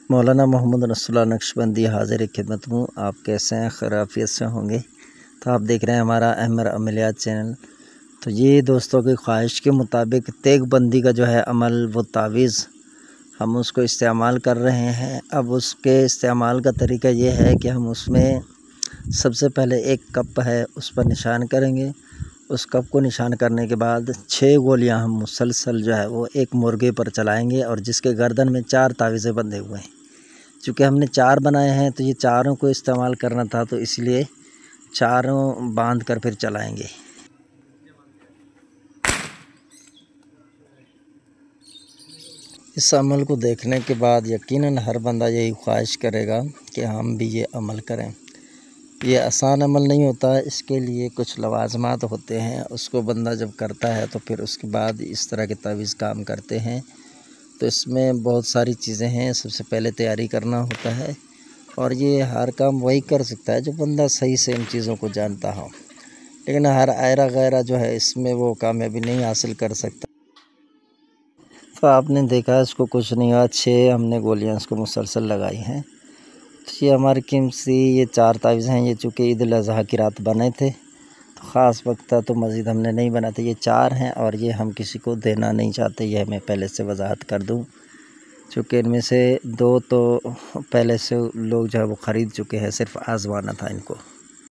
मौलाना मोहम्मद रसूलुल्लाह नक्शबंदी हाज़िर खिदमत हूँ। आप कैसे हैं? खैरियत से होंगे। तो आप देख रहे हैं हमारा अहमर अमलियात चैनल। तो ये दोस्तों की ख्वाहिश के मुताबिक तेगबंदी का जो है अमल वो तावीज़ हम उसको इस्तेमाल कर रहे हैं। अब उसके इस्तेमाल का तरीका ये है कि हम उसमें सबसे पहले एक कप है उस पर निशान करेंगे। उस कप को निशान करने के बाद 6 गोलियां हम मुसलसल जो है वो एक मुर्गे पर चलाएंगे और जिसके गर्दन में 4 तावीज़ें बंधे हुए हैं। चूँकि हमने 4 बनाए हैं तो ये चारों को इस्तेमाल करना था, तो इसलिए चारों बांध कर फिर चलाएंगे। इस अमल को देखने के बाद यकीनन हर बंदा यही ख्वाहिश करेगा कि हम भी ये अमल करें। ये आसान अमल नहीं होता, इसके लिए कुछ लवाज़मात होते हैं। उसको बंदा जब करता है तो फिर उसके बाद इस तरह के तावीज़ काम करते हैं। तो इसमें बहुत सारी चीज़ें हैं। सबसे पहले तैयारी करना होता है और ये हर काम वही कर सकता है जो बंदा सही से इन चीज़ों को जानता हो, लेकिन हर आयरा गैरा जो है इसमें वो कामयाबी नहीं हासिल कर सकता। तो आपने देखा इसको कुछ नहीं हुआ, 6 हमने गोलियां इसको मुसलसल लगाई हैं। तो ये हमारी कीमती ये 4 तावीज़ हैं। ये चूँकि ईद उल अज़हा की रात बने थे तो ख़ास वक्त था, तो मज़ीद हमने नहीं बनाते। ये 4 हैं और ये हम किसी को देना नहीं चाहते, ये मैं पहले से वजाहत कर दूं। चूँकि इनमें से 2 तो पहले से लोग जो है वो ख़रीद चुके हैं, सिर्फ आज़माना था इनको।